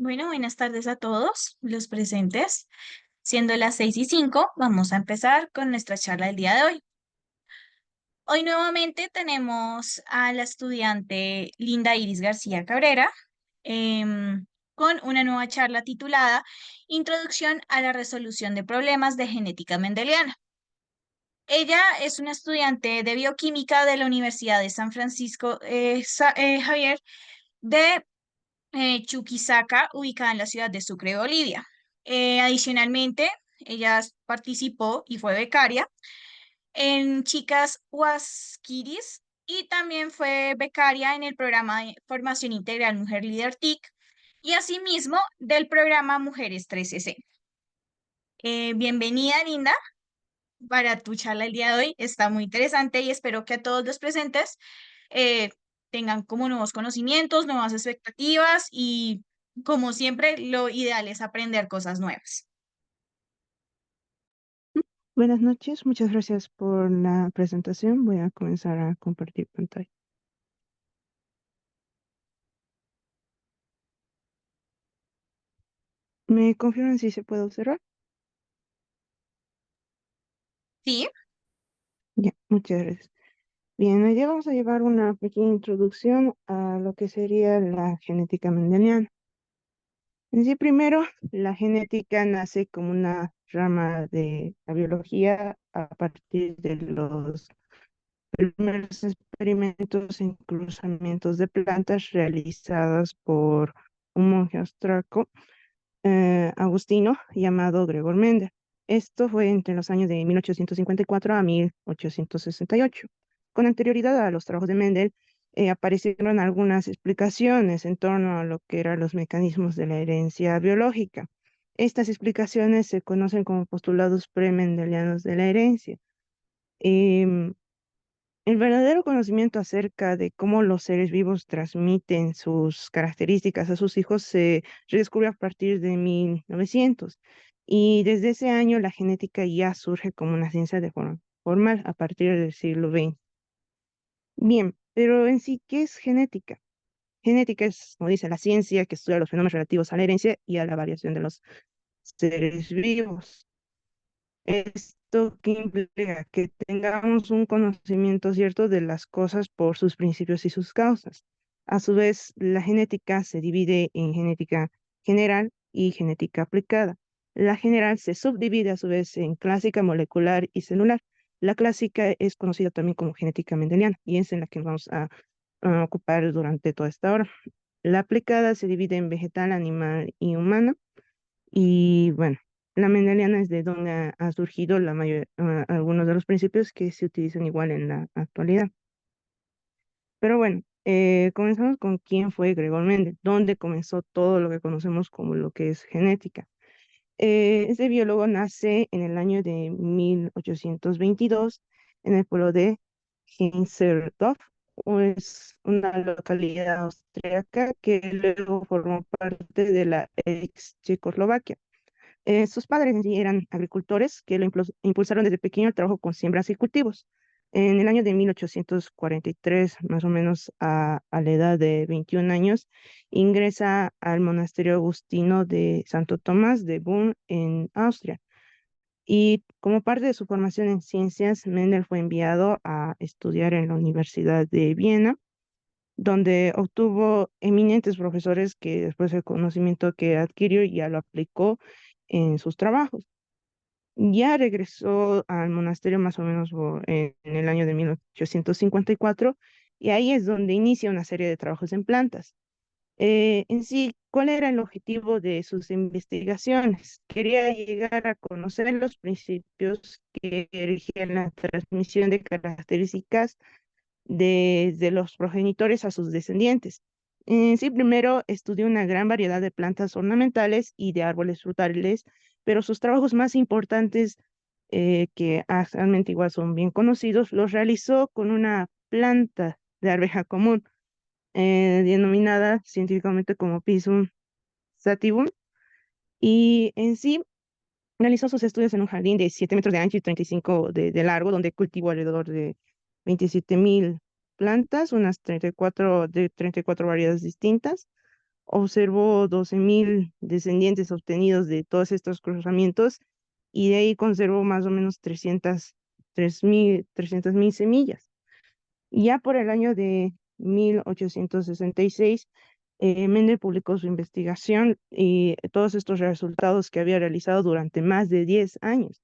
Bueno, buenas tardes a todos los presentes. Siendo las 6:05, vamos a empezar con nuestra charla del día de hoy. Hoy nuevamente tenemos a la estudiante Linda Iris García Cabrera em, con una nueva charla titulada Introducción a la resolución de problemas de genética mendeliana. Ella es una estudiante de bioquímica de la Universidad de San Francisco Javier de Chuquisaca, ubicada en la ciudad de Sucre, Bolivia. Adicionalmente, ella participó y fue becaria en Chicas Huasquiris y también fue becaria en el programa de formación integral Mujer Líder TIC y asimismo del programa Mujeres 3C. Bienvenida, Linda, para tu charla el día de hoy. Está muy interesante y espero que a todos los presentes eh, tengan como nuevos conocimientos, nuevas expectativas y como siempre, lo ideal es aprender cosas nuevas. Buenas noches, muchas gracias por la presentación. Voy a comenzar a compartir pantalla. ¿Me confirman si se puede observar? Sí, Ya, muchas gracias. Bien, hoy día vamos a llevar una pequeña introducción a lo que sería la genética mendeliana. En sí, primero, la genética nace como una rama de la biología a partir de los primeros experimentos en cruzamientos de plantas realizados por un monje austriaco agustino llamado Gregor Mendel. Esto fue entre los años de 1854 a 1868. Con anterioridad a los trabajos de Mendel, aparecieron algunas explicaciones en torno a lo que eran los mecanismos de la herencia biológica. Estas explicaciones se conocen como postulados premendelianos de la herencia. Em, el verdadero conocimiento acerca de cómo los seres vivos transmiten sus características a sus hijos se redescubrió a partir de 1900 y desde ese año la genética ya surge como una ciencia de forma formal a partir del siglo XX. Bien, pero en sí, ¿qué es genética? Genética es, como dice, la ciencia que estudia los fenómenos relativos a la herencia y a la variación de los seres vivos. Esto que implica que tengamos un conocimiento cierto de las cosas por sus principios y sus causas. A su vez, la genética se divide en genética general y genética aplicada. La general se subdivide a su vez en clásica, molecular y celular. La clásica es conocida también como genética mendeliana y es en la que nos vamos a ocupar durante toda esta hora. La aplicada se divide en vegetal, animal y humana. Y bueno, la mendeliana es de donde ha surgido algunos de los principios que se utilizan igual en la actualidad. Pero bueno, comenzamos con quién fue Gregor Mendel, dónde comenzó todo lo que conocemos como lo que es genética. Este biólogo nace en el año de 1822 en el pueblo de Heinzerdorf, es una localidad austríaca que luego formó parte de la ex Checoslovaquia. Sus padres en sí eran agricultores que lo impulsaron desde pequeño el trabajo con siembras y cultivos. En el año de 1843, más o menos a la edad de 21 años, ingresa al monasterio agustino de Santo Tomás de Bonn en Austria. Y como parte de su formación en ciencias, Mendel fue enviado a estudiar en la Universidad de Viena, donde obtuvo eminentes profesores que después el conocimiento que adquirió ya lo aplicó en sus trabajos. Ya regresó al monasterio más o menos en el año de 1854 y ahí es donde inicia una serie de trabajos en plantas. En sí, ¿cuál era el objetivo de sus investigaciones? Quería llegar a conocer los principios que regían la transmisión de características desde los progenitores a sus descendientes. En sí, primero estudió una gran variedad de plantas ornamentales y de árboles frutales, pero sus trabajos más importantes, que actualmente igual son bien conocidos, los realizó con una planta de arveja común, denominada científicamente como Pisum sativum, y en sí realizó sus estudios en un jardín de 7 metros de ancho y 35 de largo, donde cultivó alrededor de 27.000 plantas, unas 34 variedades distintas. observó 12.000 descendientes obtenidos de todos estos cruzamientos y de ahí conservó más o menos 300.000 semillas. Y ya por el año de 1866, Mendel publicó su investigación y todos estos resultados que había realizado durante más de 10 años.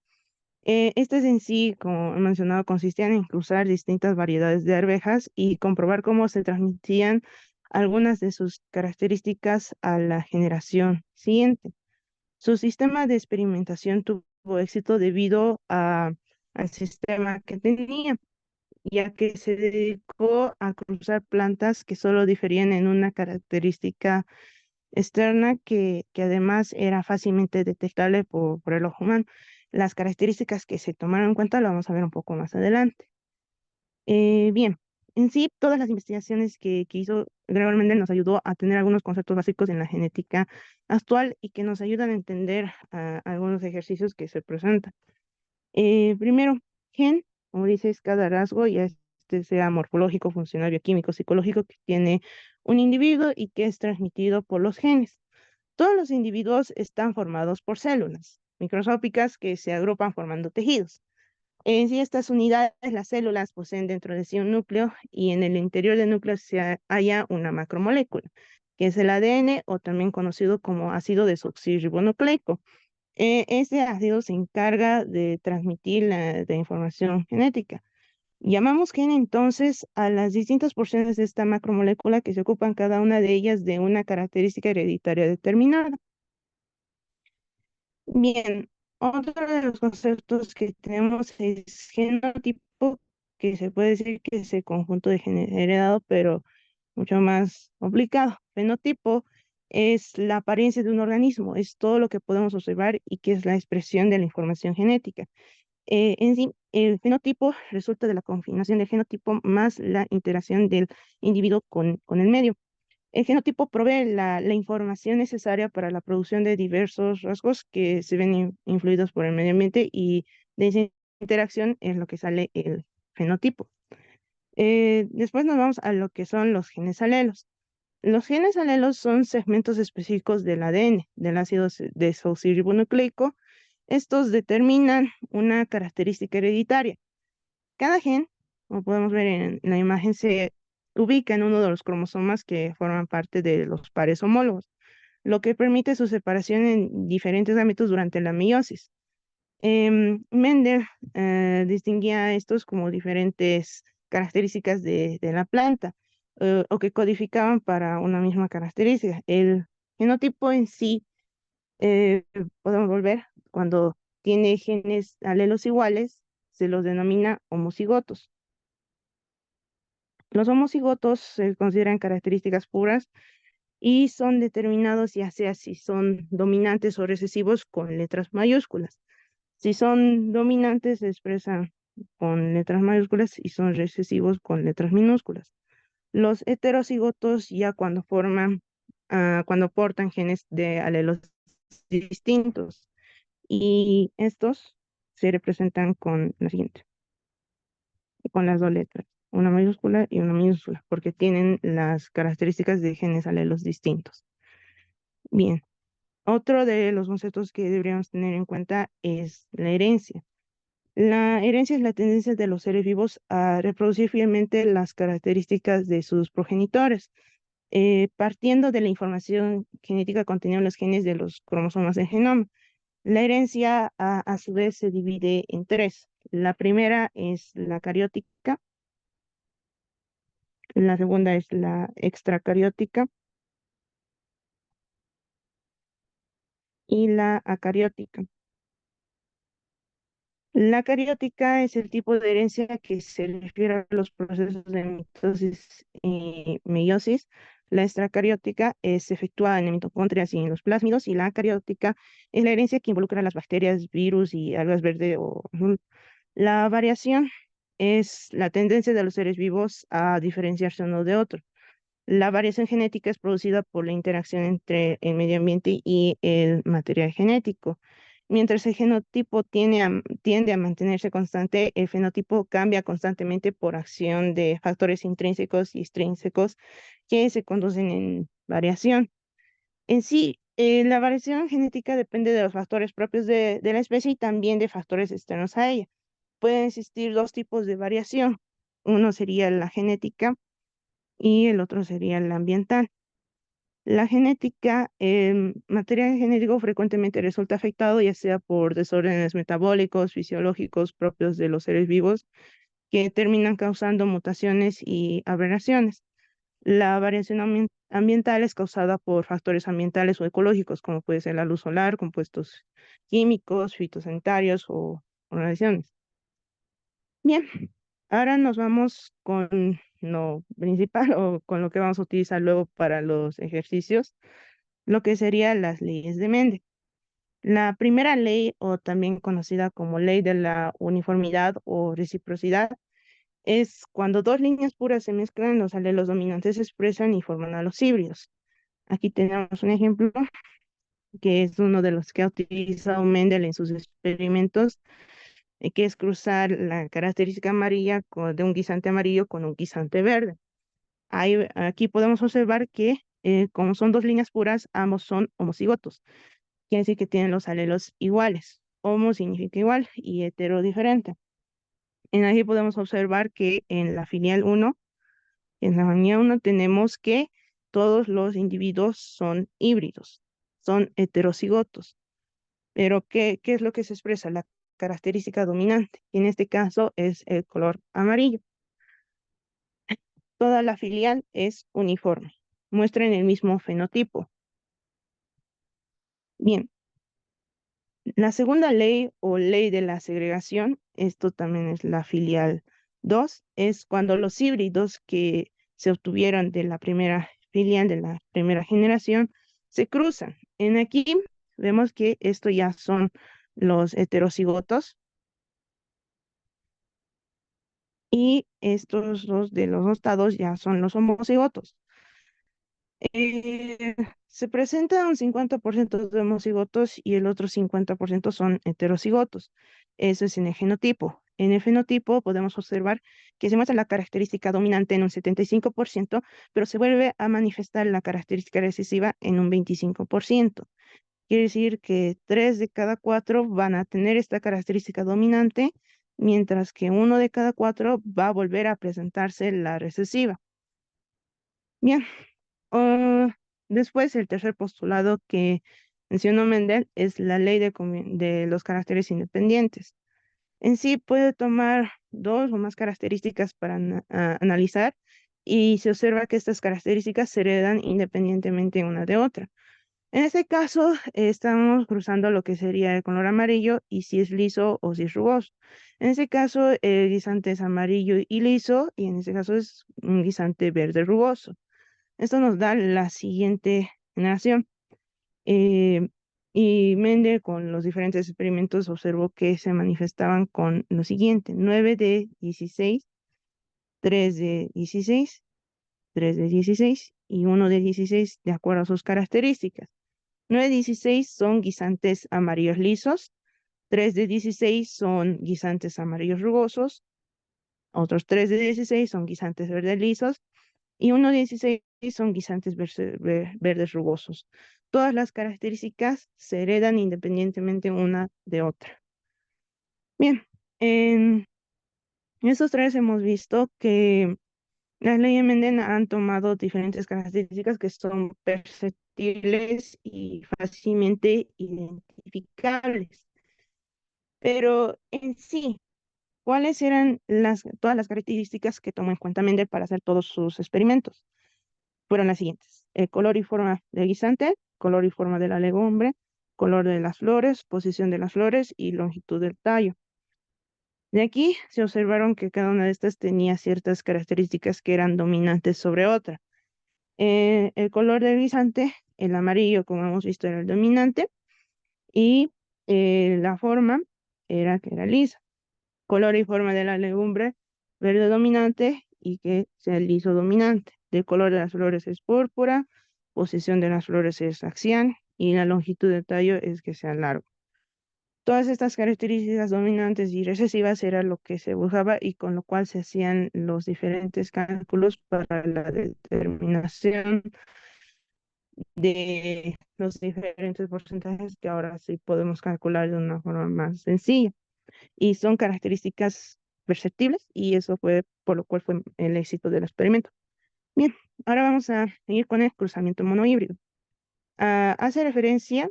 Estas en sí, como he mencionado, consistían en cruzar distintas variedades de arvejas y comprobar cómo se transmitían algunas de sus características a la generación siguiente. Su sistema de experimentación tuvo éxito debido al sistema que tenía, ya que se dedicó a cruzar plantas que solo diferían en una característica externa que además era fácilmente detectable por el ojo humano. Las características que se tomaron en cuenta lo vamos a ver un poco más adelante. Bien, en sí, todas las investigaciones que hizo Gregor Mendel nos ayudó a tener algunos conceptos básicos en la genética actual y que nos ayudan a entender algunos ejercicios que se presentan. Primero, gen, como dices, cada rasgo, ya este sea morfológico, funcional, bioquímico, psicológico, que tiene un individuo y que es transmitido por los genes. Todos los individuos están formados por células microscópicas que se agrupan formando tejidos. En sí, estas unidades, las células, poseen dentro de sí un núcleo y en el interior del núcleo se halla una macromolécula, que es el ADN o también conocido como ácido desoxirribonucleico. Este ácido se encarga de transmitir la información genética. Llamamos gen entonces a las distintas porciones de esta macromolécula que se ocupan cada una de ellas de una característica hereditaria determinada. Bien, otro de los conceptos que tenemos es genotipo, que se puede decir que es el conjunto de genes heredado, pero mucho más complicado. Fenotipo es la apariencia de un organismo, es todo lo que podemos observar y que es la expresión de la información genética. En sí, el fenotipo resulta de la combinación del genotipo más la interacción del individuo con el medio. El genotipo provee la información necesaria para la producción de diversos rasgos que se ven influidos por el medio ambiente y de esa interacción es lo que sale el fenotipo. Después nos vamos a lo que son los genes alelos. Los genes alelos son segmentos específicos del ADN, del ácido desoxirribonucleico. Estos determinan una característica hereditaria. Cada gen, como podemos ver en la imagen, se ubica en uno de los cromosomas que forman parte de los pares homólogos, lo que permite su separación en diferentes ámbitos durante la meiosis. Mendel distinguía estos como diferentes características de la planta o que codificaban para una misma característica. El genotipo en sí, eh, podemos volver, cuando tiene genes alelos iguales, se los denomina homocigotos. Los homocigotos se consideran características puras y son determinados ya sea si son dominantes o recesivos con letras mayúsculas. Si son dominantes se expresan con letras mayúsculas y son recesivos con letras minúsculas. Los heterocigotos ya cuando portan genes de alelos distintos y estos se representan con la siguiente, con las dos letras, una mayúscula y una minúscula, porque tienen las características de genes alelos distintos. Bien, otro de los conceptos que deberíamos tener en cuenta es la herencia. La herencia es la tendencia de los seres vivos a reproducir fielmente las características de sus progenitores, partiendo de la información genética contenida en los genes de los cromosomas del genoma. La herencia, a su vez, se divide en tres. La primera es la cariótica, la segunda es la extracariótica y la acariótica. La cariótica es el tipo de herencia que se refiere a los procesos de mitosis y meiosis. La extracariótica se efectúa en mitocondrias y en los plásmidos, y la acariótica es la herencia que involucra a las bacterias, virus y algas verdes o azul. La variación es la tendencia de los seres vivos a diferenciarse uno de otro. La variación genética es producida por la interacción entre el medio ambiente y el material genético. Mientras el genotipo tiende a mantenerse constante, el fenotipo cambia constantemente por acción de factores intrínsecos y extrínsecos que se conducen en variación. En sí, la variación genética depende de los factores propios de la especie y también de factores externos a ella. Pueden existir dos tipos de variación. Uno sería la genética y el otro sería la ambiental. La genética, material genético frecuentemente resulta afectado ya sea por desórdenes metabólicos, fisiológicos propios de los seres vivos que terminan causando mutaciones y aberraciones. La variación ambiental es causada por factores ambientales o ecológicos, como puede ser la luz solar, compuestos químicos, fitosanitarios o radiaciones. Bien, ahora nos vamos con lo principal o con lo que vamos a utilizar luego para los ejercicios, lo que serían las leyes de Mendel. La primera ley, o también conocida como ley de la uniformidad o reciprocidad, es cuando dos líneas puras se mezclan, los alelos dominantes se expresan y forman a los híbridos. Aquí tenemos un ejemplo que es uno de los que ha utilizado Mendel en sus experimentos, que es cruzar la característica amarilla de un guisante amarillo con un guisante verde. Aquí podemos observar que como son dos líneas puras, ambos son homocigotos. Quiere decir que tienen los alelos iguales. Homo significa igual y hetero diferente. En aquí podemos observar que en la filial 1, en la familia 1 tenemos que todos los individuos son híbridos, son heterocigotos. Pero ¿qué es lo que se expresa? La característica dominante, y en este caso es el color amarillo. Toda la filial es uniforme, muestran el mismo fenotipo. Bien, la segunda ley o ley de la segregación, esto también es la filial 2, es cuando los híbridos que se obtuvieron de la primera filial, de la primera generación, se cruzan. En aquí vemos que esto ya son los heterocigotos y estos dos de los dos estados ya son los homocigotos. Eh, Se presenta un 50% de homocigotos y el otro 50% son heterocigotos. Eso es en el genotipo. En el fenotipo podemos observar que se muestra la característica dominante en un 75%, pero se vuelve a manifestar la característica recesiva en un 25%. Quiere decir que 3 de cada 4 van a tener esta característica dominante, mientras que 1 de cada 4 va a volver a presentarse la recesiva. Bien, después, el tercer postulado que mencionó Mendel es la ley de los caracteres independientes. En sí puede tomar dos o más características para analizar y se observa que estas características se heredan independientemente una de otra. En este caso, estamos cruzando lo que sería el color amarillo y si es liso o si es rugoso. En este caso, el guisante es amarillo y liso y en este caso es un guisante verde rugoso. Esto nos da la siguiente generación. Eh, y Mendel con los diferentes experimentos observó que se manifestaban con lo siguiente: 9 de 16, 3 de 16, 3 de 16 y 1 de 16 de acuerdo a sus características. 9 de 16 son guisantes amarillos lisos, 3 de 16 son guisantes amarillos rugosos, otros 3 de 16 son guisantes verdes lisos y 1,16 son guisantes verdes rugosos. Todas las características se heredan independientemente una de otra. Bien, en estos tres hemos visto que las leyes Mendel han tomado diferentes características que son perceptibles y fácilmente identificables. Pero en sí, ¿cuáles eran todas las características que tomó en cuenta Mendel para hacer todos sus experimentos? Fueron las siguientes: el color y forma del guisante, color y forma de la legumbre, color de las flores, posición de las flores y longitud del tallo. De aquí se observaron que cada una de estas tenía ciertas características que eran dominantes sobre otra. El color del guisante, el amarillo, como hemos visto, era el dominante y la forma era que era lisa. Color y forma de la legumbre, verde dominante y que sea liso dominante. El color de las flores es púrpura, posición de las flores es axial y la longitud del tallo es que sea largo. Todas estas características dominantes y recesivas era lo que se buscaba y con lo cual se hacían los diferentes cálculos para la determinación de los diferentes porcentajes que ahora sí podemos calcular de una forma más sencilla. Y son características perceptibles y eso fue por lo cual fue el éxito del experimento. Bien, ahora vamos a seguir con el cruzamiento monohíbrido. Hace referencia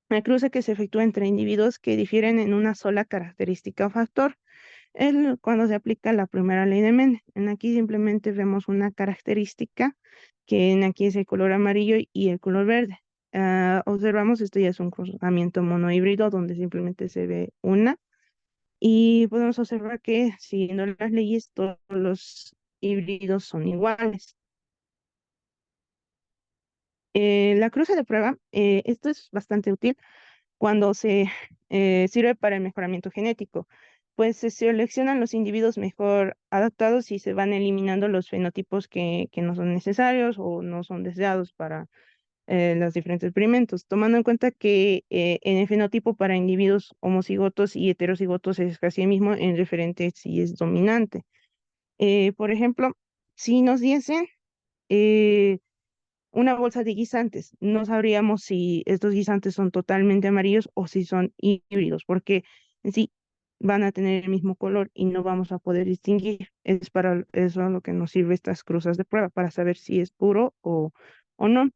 al cruce que se efectúa entre individuos que difieren en una sola característica o factor. Es cuando se aplica la primera ley de Mendel. En aquí simplemente vemos una característica, que en aquí es el color amarillo y el color verde. Observamos, esto ya es un cruzamiento monohíbrido donde simplemente se ve una. Y podemos observar que siguiendo las leyes, todos los híbridos son iguales. La cruza de prueba, esto es bastante útil cuando se sirve para el mejoramiento genético, pues se seleccionan los individuos mejor adaptados y se van eliminando los fenotipos que no son necesarios o no son deseados para los diferentes experimentos, tomando en cuenta que en el fenotipo para individuos homocigotos y heterocigotos es casi el mismo en referente si es dominante. Por ejemplo, si nos diesen eh, una bolsa de guisantes, no sabríamos si estos guisantes son totalmente amarillos o si son híbridos, porque en sí van a tener el mismo color y no vamos a poder distinguir. Es para eso lo que nos sirve estas cruzas de prueba, para saber si es puro o no,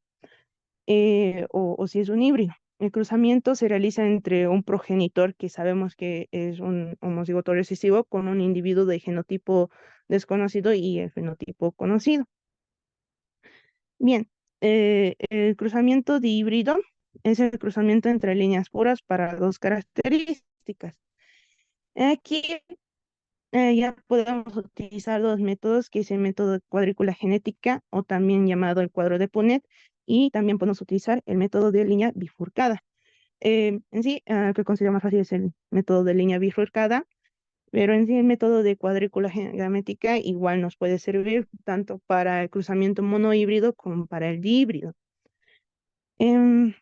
o si es un híbrido. El cruzamiento se realiza entre un progenitor que sabemos que es un homocigoto recesivo con un individuo de genotipo desconocido y el fenotipo conocido. Bien, el cruzamiento de híbrido es el cruzamiento entre líneas puras para dos características. Aquí ya podemos utilizar dos métodos, que es el método de cuadrícula genética o también llamado el cuadro de Punnett, y también podemos utilizar el método de línea bifurcada. En sí, el que considero más fácil es el método de línea bifurcada, pero en sí el método de cuadrícula geométrica igual nos puede servir tanto para el cruzamiento monohíbrido como para el dihíbrido. Bien,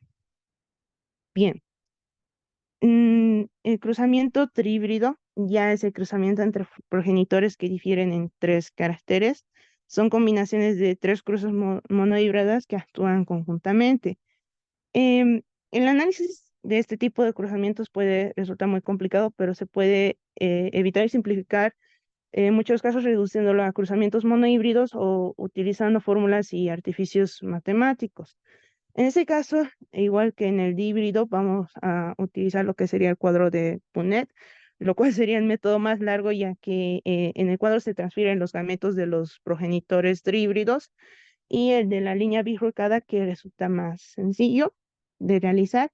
el cruzamiento trihíbrido ya es el cruzamiento entre progenitores que difieren en tres caracteres. Son combinaciones de tres cruces monohíbridas que actúan conjuntamente. El análisis de este tipo de cruzamientos puede resultar muy complicado, pero se puede evitar y simplificar en muchos casos reduciéndolo a cruzamientos monohíbridos o utilizando fórmulas y artificios matemáticos. En ese caso, igual que en el híbrido, vamos a utilizar lo que sería el cuadro de Punnett, lo cual sería el método más largo, ya que en el cuadro se transfieren los gametos de los progenitores tríhíbridos, y el de la línea bifurcada, que resulta más sencillo de realizar.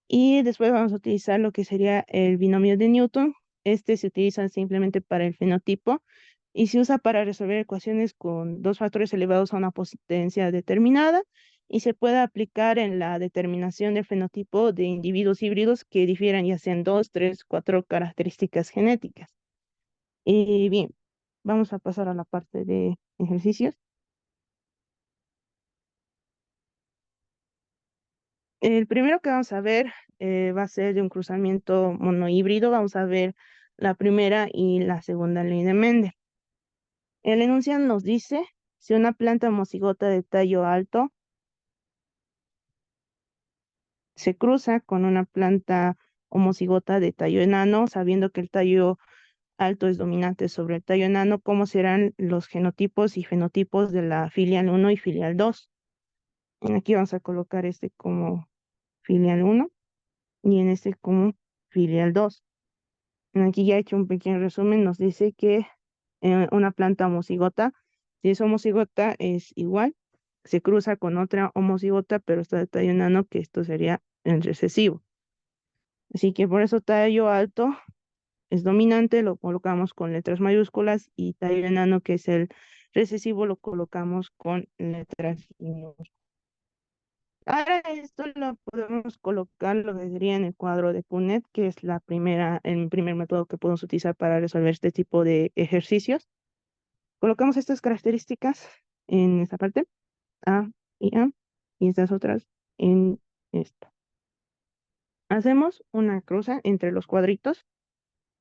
Y después vamos a utilizar lo que sería el binomio de Newton. Este se utiliza simplemente para el fenotipo y se usa para resolver ecuaciones con dos factores elevados a una potencia determinada, y se puede aplicar en la determinación del fenotipo de individuos híbridos que difieran ya sean dos, tres, cuatro características genéticas. Y bien, vamos a pasar a la parte de ejercicios. El primero que vamos a ver va a ser de un cruzamiento monohíbrido. Vamos a ver la primera y la segunda ley de Mendel. El enunciado nos dice: si una planta homocigota de tallo alto se cruza con una planta homocigota de tallo enano, sabiendo que el tallo alto es dominante sobre el tallo enano, ¿cómo serán los genotipos y fenotipos de la filial 1 y filial 2? Aquí vamos a colocar este como filial 1 y en este como filial 2. Aquí ya he hecho un pequeño resumen, nos dice que una planta homocigota, si es homocigota, es igual, se cruza con otra homocigota, pero está de tallo enano, que esto sería el recesivo. Así que por eso tallo alto es dominante, lo colocamos con letras mayúsculas, y tallo enano, que es el recesivo, lo colocamos con letras minúsculas. Ahora esto lo podemos colocar lo que sería en el cuadro de Punnett, que es el primer método que podemos utilizar para resolver este tipo de ejercicios. Colocamos estas características en esta parte, A y A, y estas otras en esta. Hacemos una cruza entre los cuadritos,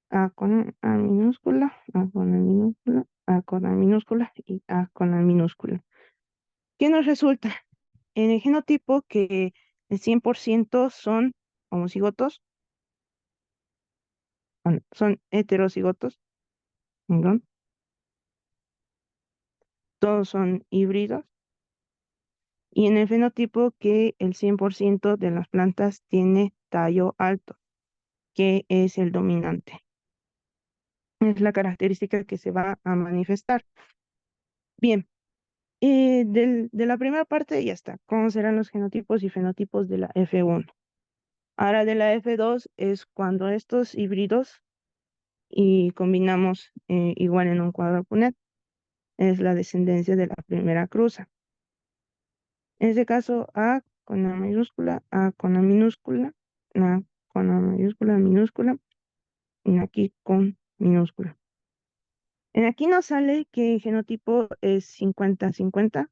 A con A minúscula, A con A minúscula, A con A minúscula y A con A minúscula. ¿Qué nos resulta? en el genotipo que el 100% son homocigotos, son heterocigotos, perdón, todos son híbridos, y en el fenotipo que el 100% de las plantas tiene tallo alto, que es el dominante. Es la característica que se va a manifestar. Bien, de la primera parte ya está. ¿Cómo serán los genotipos y fenotipos de la F1? Ahora de la F2 es cuando estos híbridos y combinamos igual en un cuadro Punnett. Es la descendencia de la primera cruza. En este caso, A con la mayúscula, A con la minúscula, A con la mayúscula, minúscula, y aquí con minúscula. En aquí nos sale que el genotipo es 50-50,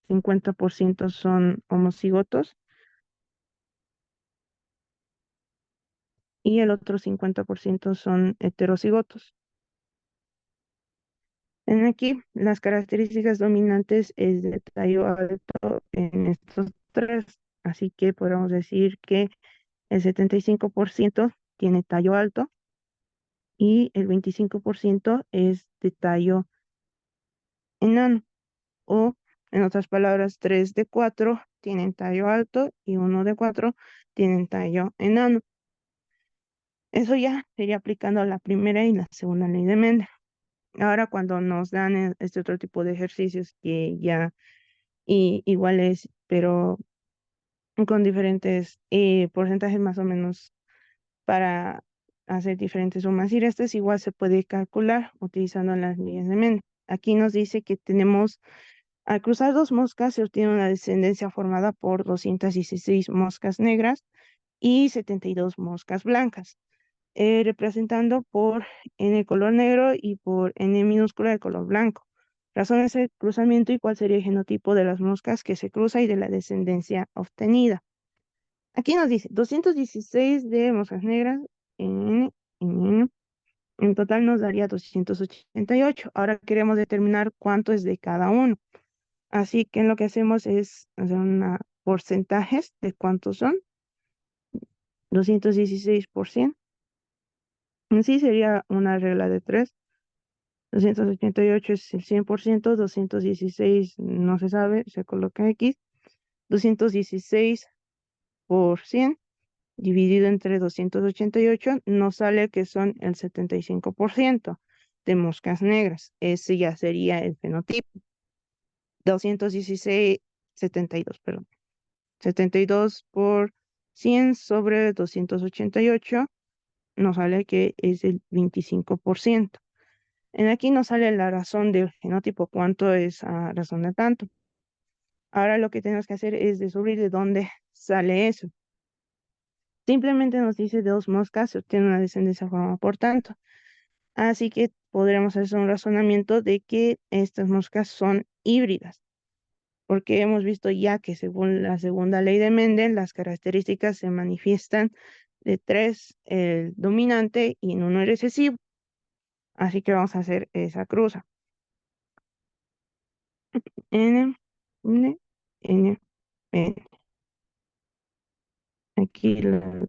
50% son homocigotos y el otro 50% son heterocigotos. En aquí, las características dominantes es de tallo alto en estos tres, así que podemos decir que el 75% tiene tallo alto y el 25% es de tallo enano, o en otras palabras, 3 de 4 tienen tallo alto y 1 de 4 tienen tallo enano. Eso ya sería aplicando la primera y la segunda ley de Mendel. Ahora cuando nos dan este otro tipo de ejercicios que ya iguales, pero con diferentes porcentajes más o menos para hacer diferentes sumas y restas, igual se puede calcular utilizando las leyes de Mendel. Aquí nos dice que tenemos, al cruzar dos moscas, se obtiene una descendencia formada por 216 moscas negras y 72 moscas blancas, representando por N color negro y por N minúscula de color blanco. Razón es el cruzamiento y cuál sería el genotipo de las moscas que se cruza y de la descendencia obtenida. Aquí nos dice 216 de moscas negras en total nos daría 288. Ahora queremos determinar cuánto es de cada uno. Así que lo que hacemos es hacer una porcentajes de cuántos son. 216%. En sí sería una regla de 3. 288 es el 100%, 216 no se sabe, se coloca X. 216 por 100 dividido entre 288 nos sale que son el 75% de moscas negras. Ese ya sería el fenotipo. 216, 72, perdón. 72 por 100 sobre 288 nos sale que es el 25%. En aquí nos sale la razón del genotipo, cuánto es a razón de tanto. Ahora lo que tenemos que hacer es descubrir de dónde sale eso. Simplemente nos dice de dos moscas se obtiene una descendencia formada por tanto. Así que podremos hacer un razonamiento de que estas moscas son híbridas, porque hemos visto ya que según la segunda ley de Mendel, las características se manifiestan de 3 el dominante y en 1 el recesivo. Así que vamos a hacer esa cruza. N, N, N, N. Aquí N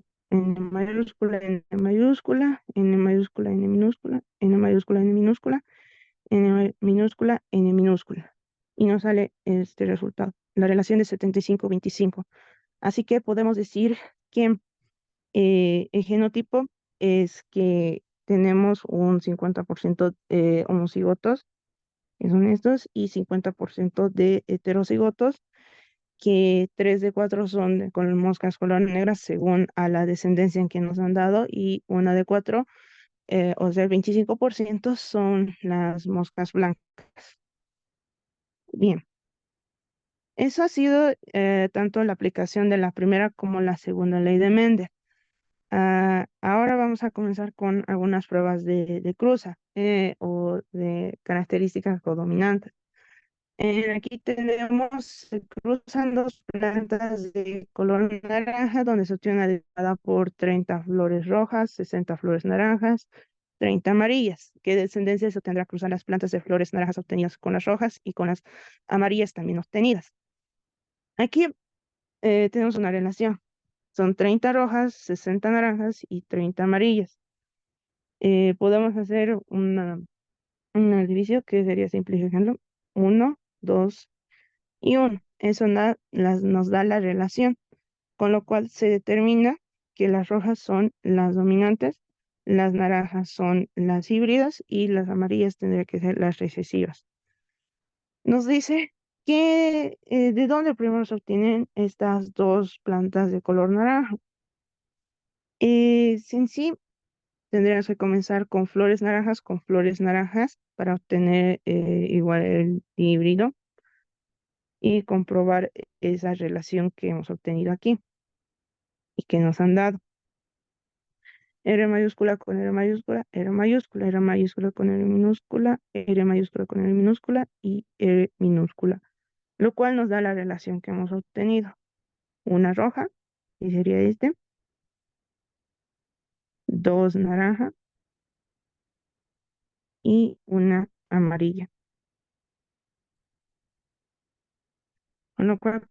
mayúscula, N mayúscula, N mayúscula, N minúscula, N mayúscula, N minúscula, N minúscula, N minúscula. Y nos sale este resultado, la relación de 75-25. Así que podemos decir que el genotipo es que tenemos un 50% de homocigotos, que son estos, y 50% de heterocigotos, que 3 de 4 son con moscas color negras según a la descendencia en que nos han dado, y 1 de 4, o sea, el 25% son las moscas blancas. Bien, eso ha sido tanto la aplicación de la primera como la segunda ley de Mendel. Ahora vamos a comenzar con algunas pruebas de cruza o de características codominantes. Aquí tenemos, se cruzan dos plantas de color naranja, donde se obtiene una derivada por 30 flores rojas, 60 flores naranjas, 30 amarillas. ¿Qué descendencia se obtendrá cruzar las plantas de flores naranjas obtenidas con las rojas y con las amarillas también obtenidas? Aquí tenemos una relación. Son 30 rojas, 60 naranjas y 30 amarillas. Podemos hacer una división que sería simplificando 1, 2 y 1. Eso nos da la relación, con lo cual se determina que las rojas son las dominantes, las naranjas son las híbridas y las amarillas tendrían que ser las recesivas. Nos dice que de dónde primero se obtienen estas dos plantas de color naranja. En sí, tendríamos que comenzar con flores naranjas para obtener igual el híbrido y comprobar esa relación que hemos obtenido aquí y que nos han dado. R mayúscula con R mayúscula, R mayúscula, R mayúscula con R minúscula, R mayúscula con R minúscula y R minúscula, lo cual nos da la relación que hemos obtenido. Una roja, y sería este, dos naranja y una amarilla. Con lo cual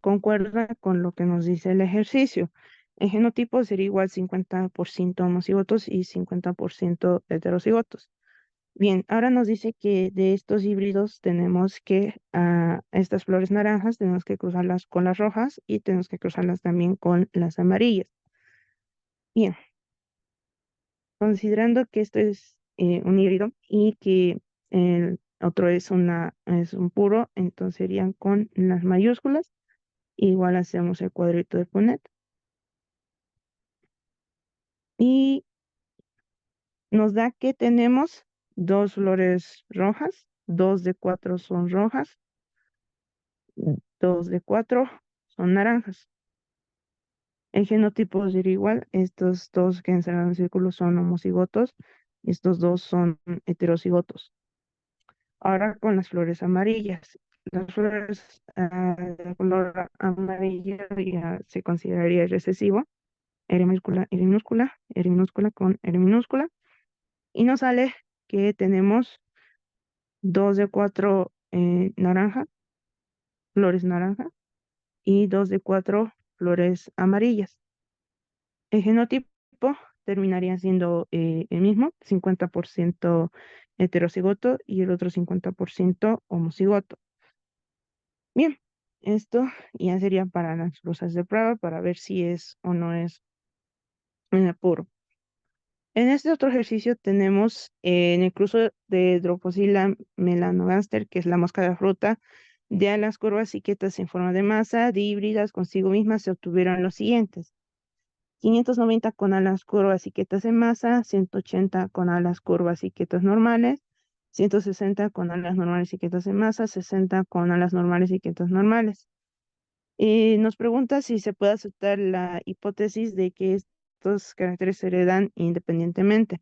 concuerda con lo que nos dice el ejercicio. El genotipo sería igual 50% homocigotos y 50% heterocigotos. Bien, ahora nos dice que de estos híbridos tenemos que, estas flores naranjas, tenemos que cruzarlas con las rojas y tenemos que cruzarlas también con las amarillas. Bien, considerando que esto es un híbrido y que el otro es un puro, entonces serían con las mayúsculas. Igual hacemos el cuadrito de Punnett. Y nos da que tenemos dos flores rojas, 2 de 4 son rojas, 2 de 4 son naranjas. El genotipo sería igual, estos dos que encerran el círculo son homocigotos, estos dos son heterocigotos. Ahora con las flores amarillas. Las flores de color amarillo ya se consideraría recesivo. R minúscula, R minúscula, R minúscula con R minúscula. Y nos sale que tenemos 2 de 4 naranja, flores naranja, y 2 de 4 flores amarillas. El genotipo terminaría siendo el mismo, 50% heterocigoto y el otro 50% homocigoto. Bien, esto ya sería para las rosas de prueba, para ver si es o no es puro. En este otro ejercicio tenemos en el cruce de Drosophila melanogaster, que es la mosca de fruta, de alas curvas y quietas en forma de masa, de híbridas consigo mismas, se obtuvieron los siguientes: 590 con alas curvas y quietas en masa, 180 con alas curvas y quietas normales, 160 con alas normales y quietas en masa, 60 con alas normales y quietas normales. Nos pregunta si se puede aceptar la hipótesis de que estos caracteres se heredan independientemente.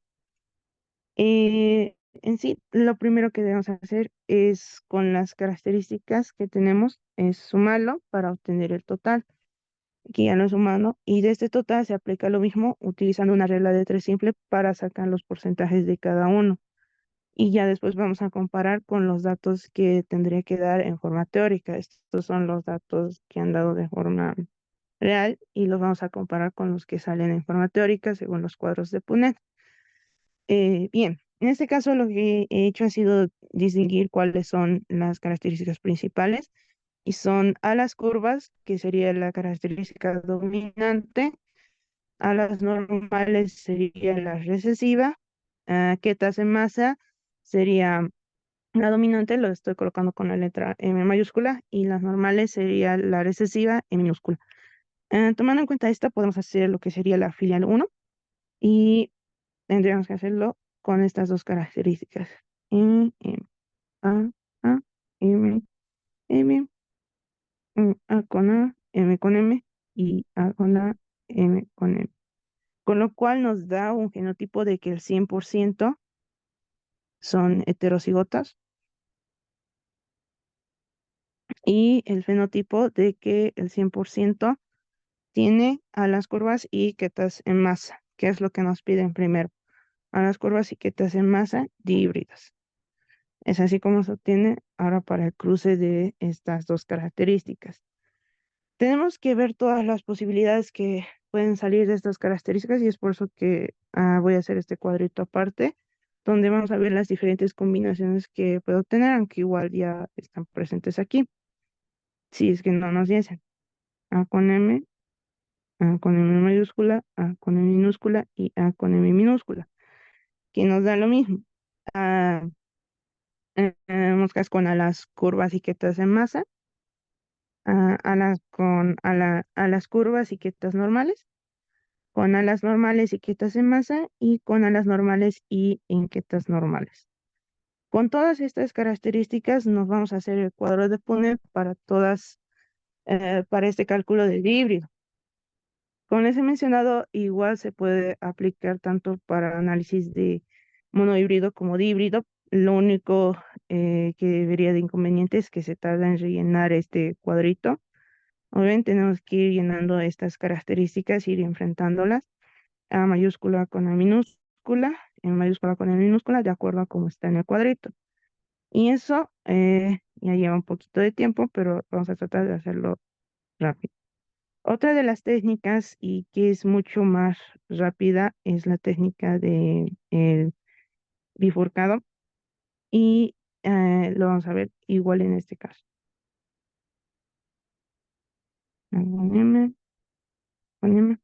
En sí, lo primero que debemos hacer es, con las características que tenemos, es sumarlo para obtener el total. Aquí ya lo he sumado, y de este total se aplica lo mismo utilizando una regla de 3 simple para sacar los porcentajes de cada uno. Y ya después vamos a comparar con los datos que tendría que dar en forma teórica. Estos son los datos que han dado de forma real y los vamos a comparar con los que salen en forma teórica según los cuadros de Punnett. Bien, en este caso lo que he hecho ha sido distinguir cuáles son las características principales, y son alas curvas, que sería la característica dominante; alas normales sería la recesiva; quietas en masa sería la dominante, lo estoy colocando con la letra M mayúscula, y las normales sería la recesiva en minúscula. Tomando en cuenta esto, podemos hacer lo que sería la filial 1, y tendríamos que hacerlo con estas dos características: M, M, A, M, M, A con A, M con M y A con A, M con M. Con lo cual nos da un genotipo de que el 100% son heterocigotas, y el fenotipo de que el 100% tiene alas curvas y quietas en masa, que es lo que nos piden primero: alas curvas y quietas en masa de híbridas. Es así como se obtiene ahora para el cruce de estas dos características. Tenemos que ver todas las posibilidades que pueden salir de estas características y es por eso que voy a hacer este cuadrito aparte, donde vamos a ver las diferentes combinaciones que puedo tener, aunque igual ya están presentes aquí. Si es que no nos dicen A con M, A con M mayúscula, A con M minúscula y A con M minúscula, que nos da lo mismo. Moscas con alas curvas y quietas en masa, alas con alas curvas y quietas normales, con alas normales y quietas en masa y con alas normales y inquietas normales. Con todas estas características nos vamos a hacer el cuadro de Punnett para todas, para este cálculo de híbrido. Como les he mencionado, igual se puede aplicar tanto para análisis de monohíbrido como híbrido. Lo único que vería de inconveniente es que se tarda en rellenar este cuadrito. Obviamente tenemos que ir llenando estas características, ir enfrentándolas. A mayúscula con A minúscula, en mayúscula con A minúscula, de acuerdo a cómo está en el cuadrito. Y eso ya lleva un poquito de tiempo, pero vamos a tratar de hacerlo rápido. Otra de las técnicas y que es mucho más rápida es la técnica de el bifurcado y lo vamos a ver igual en este caso. A con M, con M,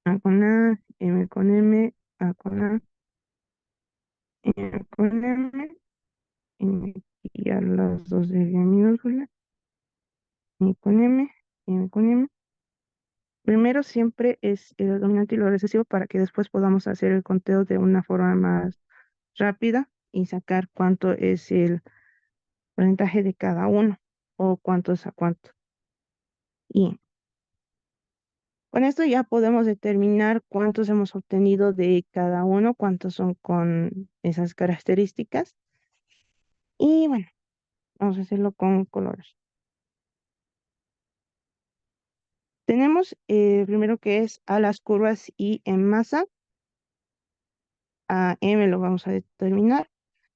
A con A, M con M, A con A, M con M, y a las dos de minúscula, M con M con M. Primero siempre es el dominante y lo recesivo para que después podamos hacer el conteo de una forma más rápida y sacar cuánto es el porcentaje de cada uno o cuánto es a cuánto. Y con esto ya podemos determinar cuántos hemos obtenido de cada uno, cuántos son con esas características. Y bueno, vamos a hacerlo con colores. Tenemos primero que es a las curvas y en masa. A M lo vamos a determinar.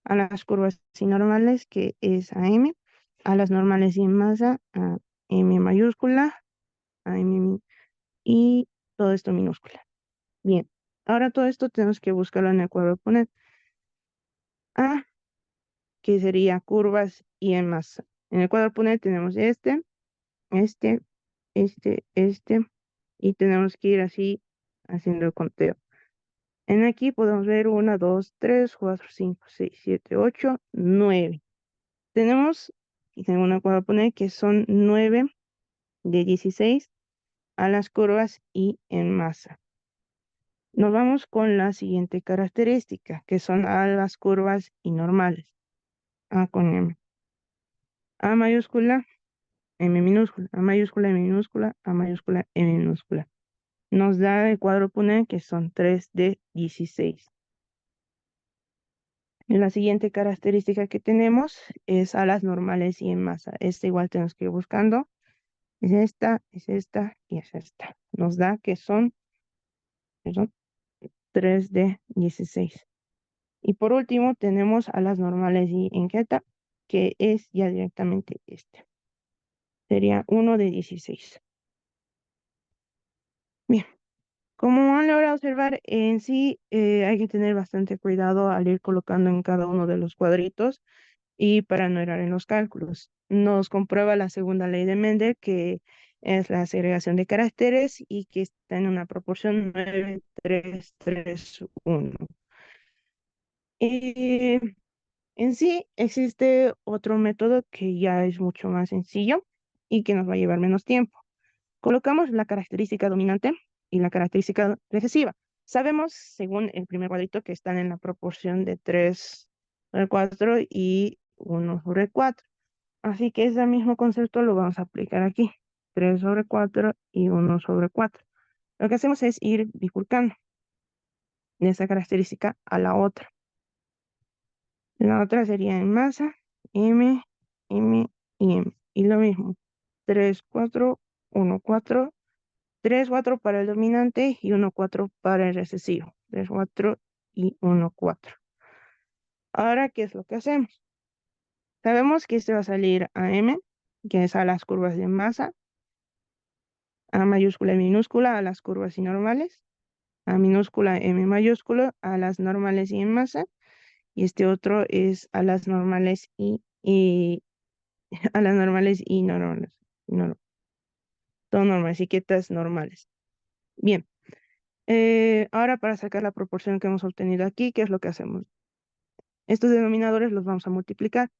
A las curvas y normales, que es a M. A las normales y en masa, a M mayúscula, a M y todo esto minúscula. Bien, ahora todo esto tenemos que buscarlo en el cuadro de poner. A, que sería curvas y en masa. En el cuadro de poner tenemos este, y tenemos que ir así haciendo el conteo. En aquí podemos ver 1, 2, 3, 4, 5, 6, 7, 8, 9. Tenemos, y tengo una cuadro de poner que son 9 de 16 a las curvas y en masa. Nos vamos con la siguiente característica, que son a las curvas y normales. A con M. A mayúscula, M minúscula, A mayúscula, M minúscula, A mayúscula, M minúscula. Nos da el cuadro Punnett que son 3 de 16. La siguiente característica que tenemos es a las normales y en masa. Esta igual tenemos que ir buscando. Es esta y es esta. Nos da que son, perdón, 3 de 16. Y por último tenemos a las normales y en queta, que es ya directamente este. Sería 1 de 16. Bien, como han logrado observar, en sí hay que tener bastante cuidado al ir colocando en cada uno de los cuadritos y para no errar en los cálculos. Nos comprueba la segunda ley de Mendel, que es la segregación de caracteres y que está en una proporción 9, 3, 3, 1. En sí existe otro método que ya es mucho más sencillo y que nos va a llevar menos tiempo. Colocamos la característica dominante y la característica recesiva. Sabemos, según el primer cuadrito, que están en la proporción de 3 sobre 4 y 1 sobre 4. Así que ese mismo concepto lo vamos a aplicar aquí. 3 sobre 4 y 1 sobre 4. Lo que hacemos es ir bifurcando de esa característica a la otra. La otra sería en masa, M, M y M. Y lo mismo, 3, 4, 1, 4, 3, 4 para el dominante y 1, 4 para el recesivo. 3, 4 y 1, 4. Ahora, ¿qué es lo que hacemos? Sabemos que este va a salir a M, que es a las curvas de masa, A mayúscula y minúscula a las curvas y normales, A minúscula M mayúscula a las normales y en masa, y este otro es a las normales y a las normales y no normales. No, todo normales, etiquetas normales. Bien, ahora para sacar la proporción que hemos obtenido aquí, ¿qué es lo que hacemos? Estos denominadores los vamos a multiplicar.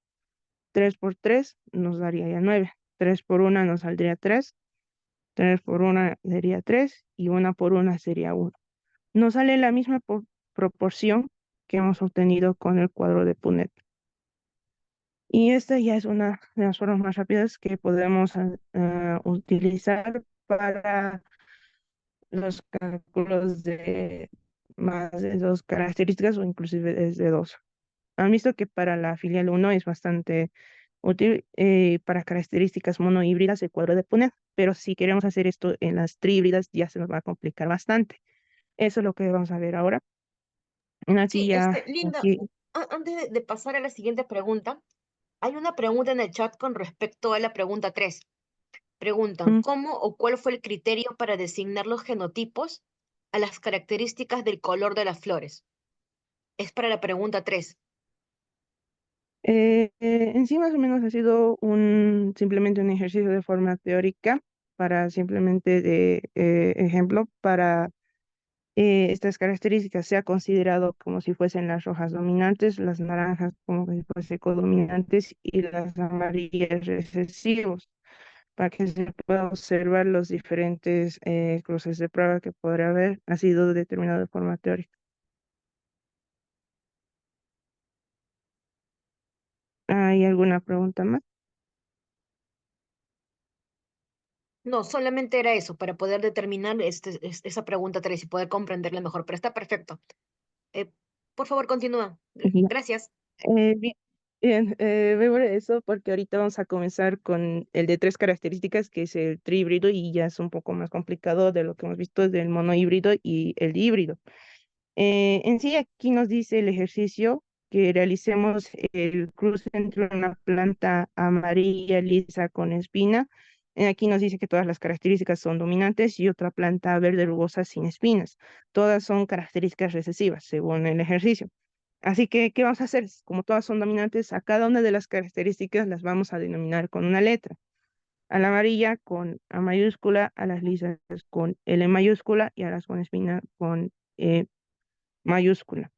3 por 3 nos daría ya 9. 3 por 1 nos saldría 3. 3 por 1 sería 3 y 1 por 1 sería 1. Nos sale la misma proporción que hemos obtenido con el cuadro de Punnett. Y esta ya es una de las formas más rápidas que podemos utilizar para los cálculos de más de dos características o inclusive desde dos. Han visto que para la filial 1 es bastante útil para características monohíbridas el cuadro de Punnett, pero si queremos hacer esto en las tríhíbridas ya se nos va a complicar bastante. Eso es lo que vamos a ver ahora. Aquí Sí, ya, Linda, aquí, antes de pasar a la siguiente pregunta, hay una pregunta en el chat con respecto a la pregunta 3. Preguntan, mm, ¿cómo o cuál fue el criterio para designar los genotipos a las características del color de las flores? Es para la pregunta 3. en sí más o menos ha sido simplemente un ejercicio de forma teórica para simplemente de ejemplo para estas características se ha considerado como si fuesen las rojas dominantes, las naranjas como si fuesen codominantes y las amarillas recesivos, para que se pueda observar los diferentes cruces de prueba que podría haber, ha sido determinado de forma teórica. ¿Hay alguna pregunta más? No, solamente era eso, para poder determinar esa pregunta 3 y poder comprenderla mejor, pero está perfecto. Eh, por favor, continúa. Ya. Gracias. Bien, bien, voy por eso porque ahorita vamos a comenzar con el de tres características, que es el trihíbrido, y ya es un poco más complicado de lo que hemos visto del monohíbrido y el híbrido. En sí, aquí nos dice el ejercicio que realicemos el cruce entre una planta amarilla lisa con espina. Aquí nos dice que todas las características son dominantes y otra planta verde rugosa sin espinas. Todas son características recesivas, según el ejercicio. Así que, ¿qué vamos a hacer? Como todas son dominantes, a cada una de las características las vamos a denominar con una letra. A la amarilla con A mayúscula, a las lisas con L mayúscula y a las con espina con E mayúscula.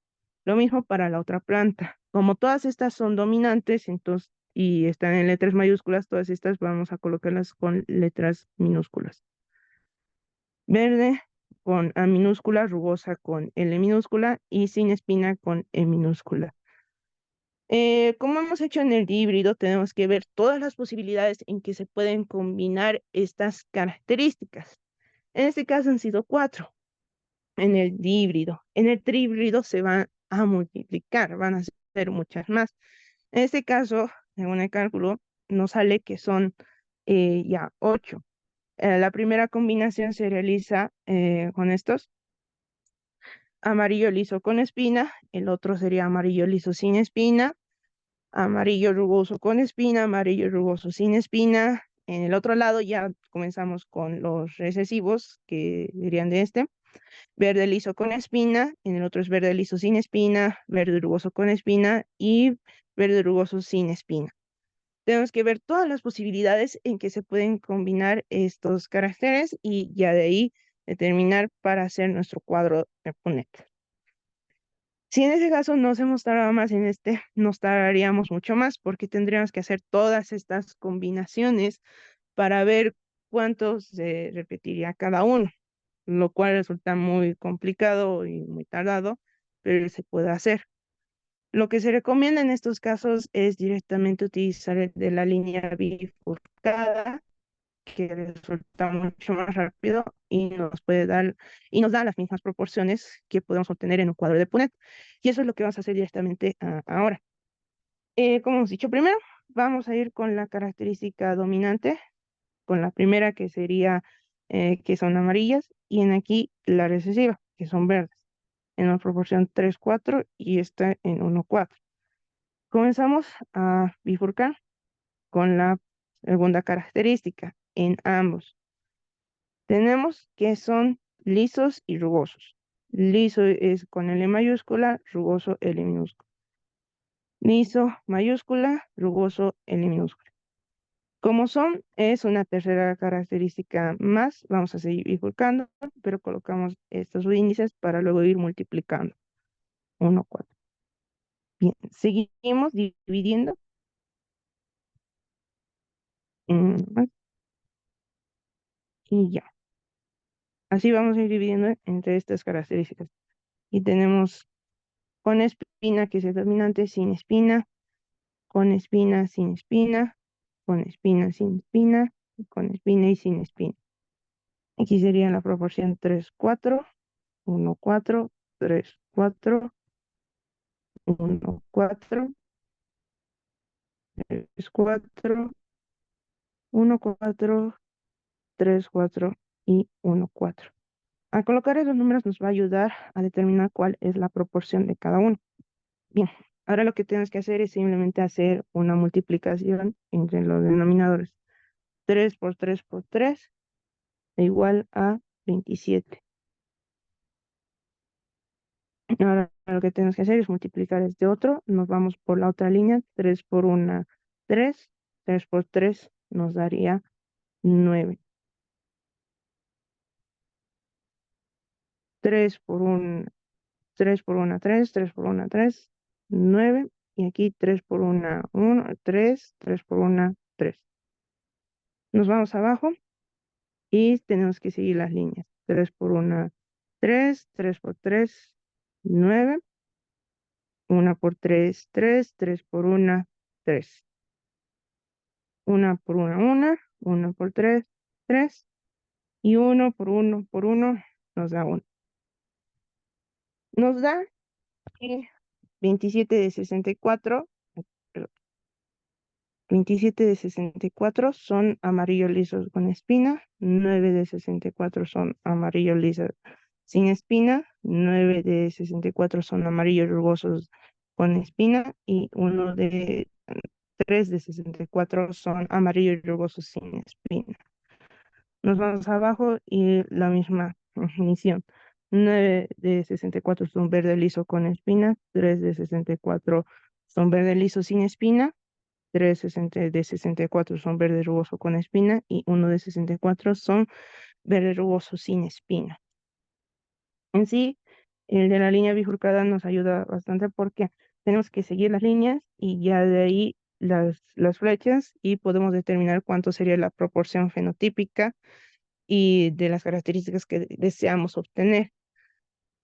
Lo mismo para la otra planta. Como todas estas son dominantes, entonces, y están en letras mayúsculas, todas estas vamos a colocarlas con letras minúsculas. Verde con A minúscula, rugosa con L minúscula y sin espina con E minúscula. Como hemos hecho en el híbrido, tenemos que ver todas las posibilidades en que se pueden combinar estas características. En este caso han sido 4 en el híbrido. En el trihíbrido se van a multiplicar, van a ser muchas más. En este caso, según el cálculo, nos sale que son ya 8. La primera combinación se realiza con estos. Amarillo liso con espina, el otro sería amarillo liso sin espina, amarillo rugoso con espina, amarillo rugoso sin espina. En el otro lado ya comenzamos con los recesivos, que dirían de este. Verde liso con espina, en el otro es verde liso sin espina, verde rugoso con espina y verde rugoso sin espina. Tenemos que ver todas las posibilidades en que se pueden combinar estos caracteres y ya de ahí determinar para hacer nuestro cuadro de Punnett. Si en ese caso nos hemos tardado más en este, nos tardaríamos mucho más porque tendríamos que hacer todas estas combinaciones para ver cuántos se repetiría cada uno, lo cual resulta muy complicado y muy tardado, pero se puede hacer. Lo que se recomienda en estos casos es directamente utilizar el de la línea bifurcada, que resulta mucho más rápido y nos da las mismas proporciones que podemos obtener en un cuadro de Punnett. Y eso es lo que vamos a hacer directamente ahora. Como hemos dicho primero, vamos a ir con la característica dominante, con la primera que sería que son amarillas, y en aquí la recesiva, que son verdes, en una proporción 3:4 y esta en 1:4. Comenzamos a bifurcar con la segunda característica en ambos. Tenemos que son lisos y rugosos. Liso es con L mayúscula, rugoso L minúscula. Liso mayúscula, rugoso L minúscula. Como son, es una tercera característica más. Vamos a seguir bifurcando, pero colocamos estos índices para luego ir multiplicando. 1, 4. Bien, seguimos dividiendo. Y ya. Así vamos a ir dividiendo entre estas características. Y tenemos con espina, que es el dominante, sin espina, con espina, sin espina, con espina, sin espina, con espina y sin espina. Aquí sería la proporción 3, 4, 1, 4, 3, 4, 1, 4, 3, 4, 1, 4, 3, 4 y 1, 4. Al colocar esos números nos va a ayudar a determinar cuál es la proporción de cada uno. Bien, ahora lo que tenemos que hacer es simplemente hacer una multiplicación entre los denominadores. 3 por 3 por 3 es igual a 27. Ahora lo que tenemos que hacer es multiplicar este otro. Nos vamos por la otra línea. 3 por 1, 3. 3 por 3 nos daría 9. 3 por 1, 3 por 1, 3. 3 por 1, 3. 9. Y aquí 3 por 1, 1, 3. 3 por 1, 3. Nos vamos abajo y tenemos que seguir las líneas. 3 por 1, 3. 3 por 3, 9. 1 por 3, 3. 3 por 1, 3. 1 por 1, 1. 1 por 3, 3. Y 1 por 1 por 1 nos da 1. Nos da que 27 de 64, perdón, 27 de 64 son amarillos lisos con espina, 9 de 64 son amarillos lisos sin espina, 9 de 64 son amarillos rugosos con espina y 3 de 64 son amarillos rugosos sin espina. Nos vamos abajo y la misma definición. 9 de 64 son verde liso con espina, 3 de 64 son verde liso sin espina, 3 de 64 son verde rugoso con espina y 1 de 64 son verde rugoso sin espina. En sí, el de la línea bifurcada nos ayuda bastante porque tenemos que seguir las líneas y ya de ahí las flechas y podemos determinar cuánto sería la proporción fenotípica y de las características que deseamos obtener.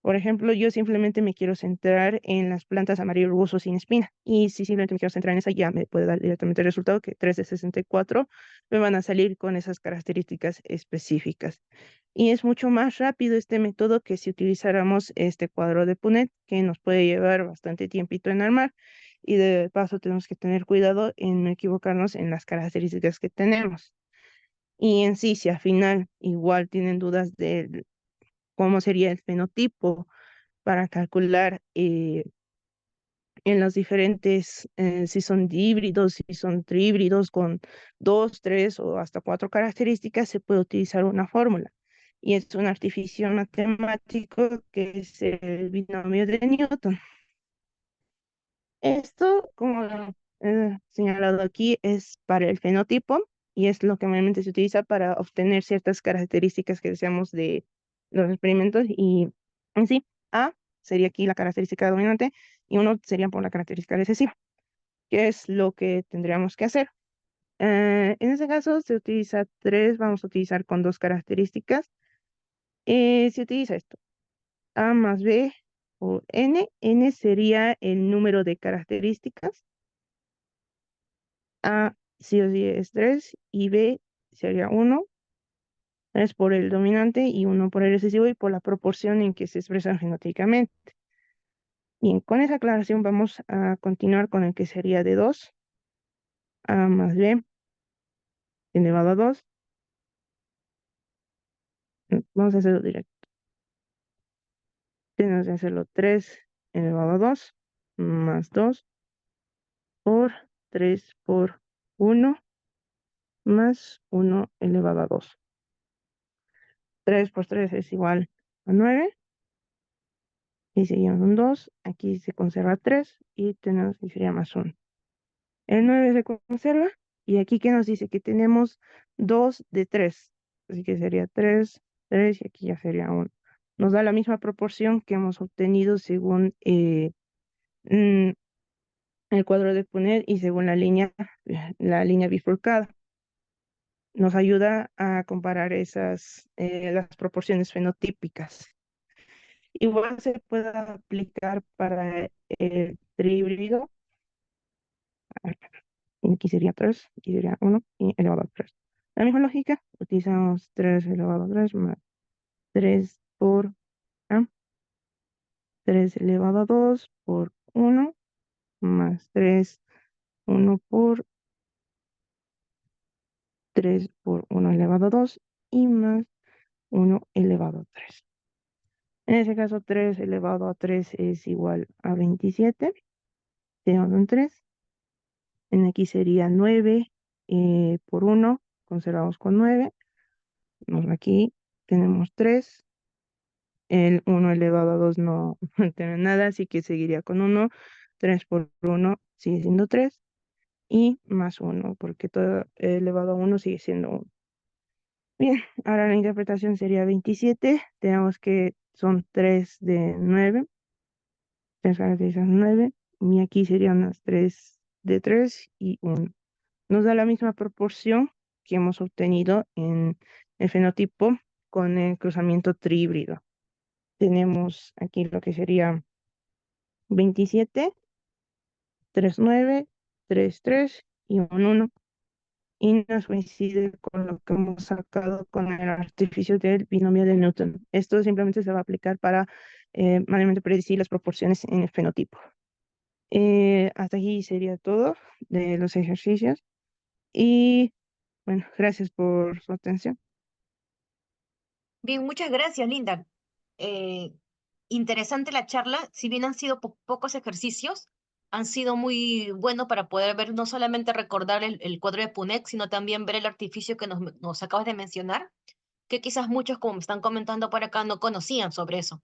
Por ejemplo, yo simplemente me quiero centrar en las plantas amarillo rugoso sin espina. Y si simplemente me quiero centrar en esa, ya me puede dar directamente el resultado que 3 de 64 me van a salir con esas características específicas. Y es mucho más rápido este método que si utilizáramos este cuadro de Punnett, que nos puede llevar bastante tiempito en armar. Y de paso tenemos que tener cuidado en no equivocarnos en las características que tenemos. Y en sí, si al final igual tienen dudas de cómo sería el fenotipo para calcular en los diferentes, si son dihíbridos, si son trihíbridos con 2, 3 o hasta 4 características, se puede utilizar una fórmula. Y es un artificio matemático que es el binomio de Newton. Esto, como señalado aquí, es para el fenotipo y es lo que normalmente se utiliza para obtener ciertas características que deseamos de los experimentos. Y en sí, A sería aquí la característica dominante y 1 sería por la característica recesiva, que es lo que tendríamos que hacer. En este caso se utiliza 3, vamos a utilizar con 2 características. Se utiliza esto, A más B por N. N sería el número de características. A sí o sí es 3 y B sería 1. 3 por el dominante y 1 por el recesivo y por la proporción en que se expresan fenotípicamente. Bien, con esa aclaración vamos a continuar con el que sería de 2. A más B elevado a 2. Vamos a hacerlo directo. Tenemos que hacerlo 3 elevado a 2 más 2 por 3 por 1 más 1 elevado a 2. 3 por 3 es igual a 9. Y sería un 2. Aquí se conserva 3 y tenemos que sería más 1. El 9 se conserva. Y aquí que nos dice que tenemos 2 de 3. Así que sería 3, 3 y aquí ya sería 1. Nos da la misma proporción que hemos obtenido según el cuadro de Punnett y según la línea bifurcada. Nos ayuda a comparar las proporciones fenotípicas. Igual se puede aplicar para el trihíbrido. Aquí sería 3, aquí sería 1 y elevado a 3. La misma lógica, utilizamos 3 elevado a 3 más 3 por A, 3 elevado a 2 por 1 más 3, 1 por 3 por 1 elevado a 2 y más 1 elevado a 3. En ese caso, 3 elevado a 3 es igual a 27. Tenemos un 3. En aquí sería 9 por 1, conservamos con 9. Aquí tenemos 3. El 1 elevado a 2 no tiene nada, así que seguiría con 1. 3 por 1 sigue siendo 3. Y más 1, porque todo elevado a 1 sigue siendo 1. Bien, ahora la interpretación sería 27. Tenemos que son 3 de 9. 3 caracterizan 9. Y aquí serían las 3 de 3 y 1. Nos da la misma proporción que hemos obtenido en el fenotipo con el cruzamiento trihíbrido. Tenemos aquí lo que sería 27, 3, 9, 3, 3 y 1, 1. Y nos coincide con lo que hemos sacado con el artificio del binomio de Newton. Esto simplemente se va a aplicar para manualmente predecir las proporciones en el fenotipo. Hasta aquí sería todo de los ejercicios. Y bueno, gracias por su atención. Bien, muchas gracias, Linda. Eh, Interesante la charla. Si bien han sido pocos ejercicios, han sido muy buenos para poder ver, no solamente recordar el cuadro de Punnett, sino también ver el artificio que nos acabas de mencionar, que quizás muchos, como me están comentando por acá, no conocían sobre eso,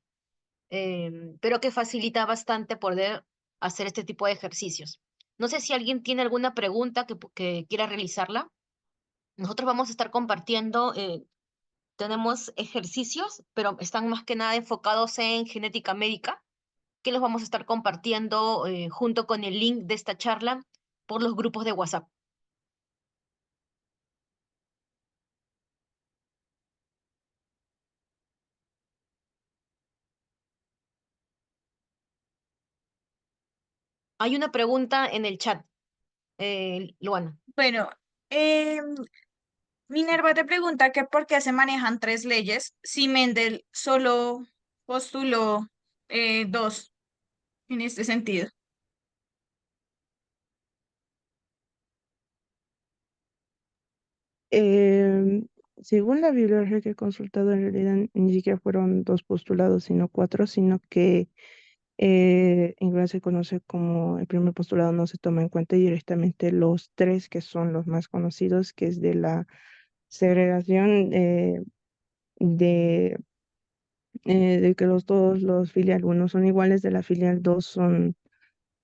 pero que facilita bastante poder hacer este tipo de ejercicios. No sé si alguien tiene alguna pregunta que quiera realizarla. Nosotros vamos a estar compartiendo, tenemos ejercicios, pero están más que nada enfocados en genética médica, que los vamos a estar compartiendo junto con el link de esta charla por los grupos de WhatsApp. Hay una pregunta en el chat, Luana. Bueno, Minerva te pregunta que por qué se manejan tres leyes si Mendel solo postuló dos en este sentido. Em, Según la bibliografía que he consultado, en realidad ni siquiera fueron 2 postulados, sino 4, sino que en inglés se conoce como el primer postulado no se toma en cuenta directamente los 3 que son los más conocidos, que es de la segregación de, de que todos los filial 1 son iguales, de la filial 2 son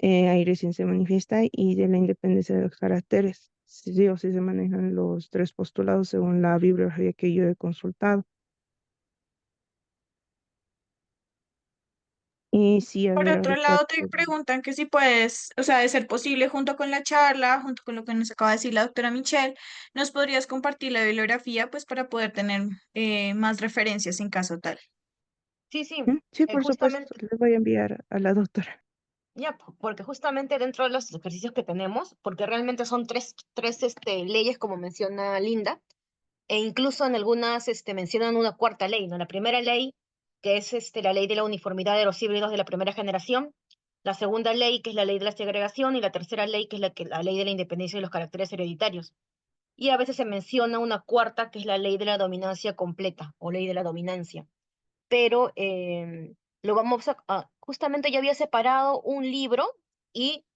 aire sin se manifiesta y de la independencia de los caracteres. Sí o sí se manejan los 3 postulados según la bibliografía que yo he consultado. Y sí, a Por ver, otro ahorita lado, te preguntan que si puedes, o sea, de ser posible, junto con la charla, junto con lo que nos acaba de decir la doctora Michelle, nos podrías compartir la bibliografía, pues, para poder tener más referencias en caso tal. Sí, sí, Sí, por supuesto, justamente, les voy a enviar a la doctora. ya, porque justamente dentro de los ejercicios que tenemos, porque realmente son tres leyes, como menciona Linda, e incluso en algunas mencionan una cuarta ley, ¿no? La primera ley, que es la ley de la uniformidad de los híbridos de la primera generación, la segunda ley, que es la ley de la segregación, y la tercera ley, que es la ley de la independencia de los caracteres hereditarios. Y a veces se menciona una cuarta, que es la ley de la dominancia completa o ley de la dominancia. Pero lo vamos justamente yo había separado un libro y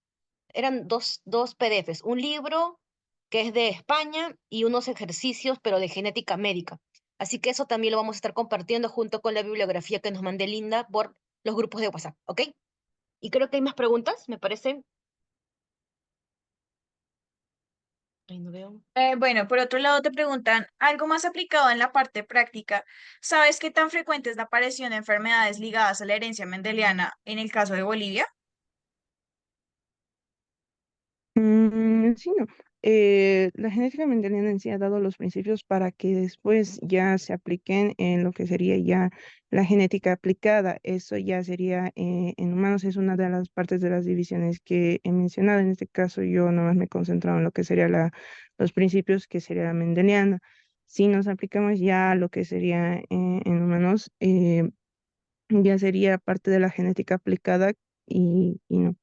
eran dos PDFs, un libro que es de España y unos ejercicios, pero de genética médica. Así que eso también lo vamos a estar compartiendo junto con la bibliografía que nos mandé Linda por los grupos de WhatsApp, ¿ok? Y creo que hay más preguntas, me parece. Ahí no veo. Bueno, por otro lado te preguntan, algo más aplicado en la parte práctica. ¿Sabes qué tan frecuente es la aparición de enfermedades ligadas a la herencia mendeliana en el caso de Bolivia? Sí, no. La genética mendeliana en sí ha dado los principios para que después ya se apliquen en lo que sería ya la genética aplicada. Eso ya sería en humanos, es una de las partes de las divisiones que he mencionado. En este caso, yo nomás me he concentrado en lo que sería los principios, que sería la mendeliana. Si nos aplicamos ya a lo que sería en humanos, ya sería parte de la genética aplicada y no.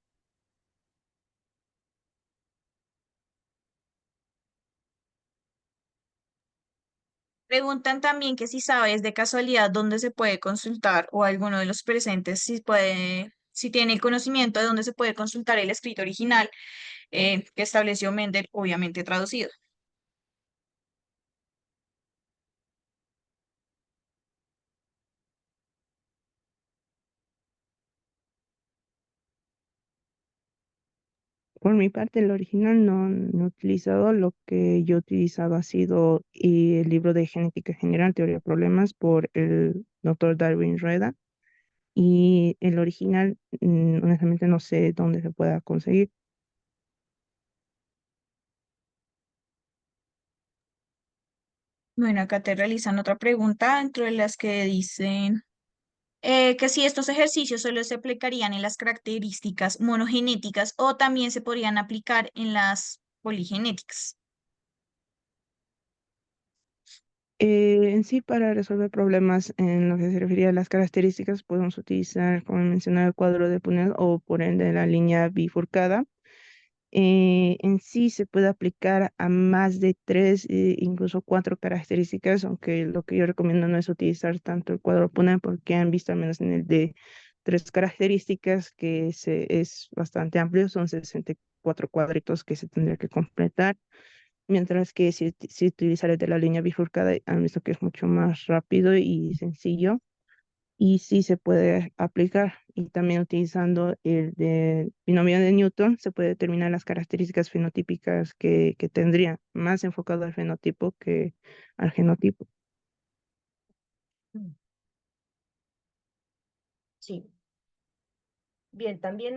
Preguntan también que si sabes de casualidad dónde se puede consultar o alguno de los presentes si puede, si tiene el conocimiento de dónde se puede consultar el escrito original que estableció Mendel, obviamente traducido. Por mi parte, el original no he utilizado. Lo que yo he utilizado ha sido el libro de Genética General, Teoría de Problemas, por el doctor Darwin Rueda. Y el original, honestamente, no sé dónde se pueda conseguir. Bueno, acá te realizan otra pregunta, dentro de las que dicen que si estos ejercicios solo se aplicarían en las características monogenéticas o también se podrían aplicar en las poligenéticas. En sí, para resolver problemas en lo que se refiere a las características, podemos utilizar, como mencionaba, el cuadro de Punnett o por ende la línea bifurcada. En sí se puede aplicar a más de tres, incluso cuatro características, aunque lo que yo recomiendo no es utilizar tanto el cuadro Punnett porque han visto al menos en el de tres características que es bastante amplio, son 64 cuadritos que se tendría que completar, mientras que si utilizar el de la línea bifurcada han visto que es mucho más rápido y sencillo y sí se puede aplicar. Y también utilizando el de binomio de Newton se puede determinar las características fenotípicas que tendría, más enfocado al fenotipo que al genotipo. Mm, sí. Bien, también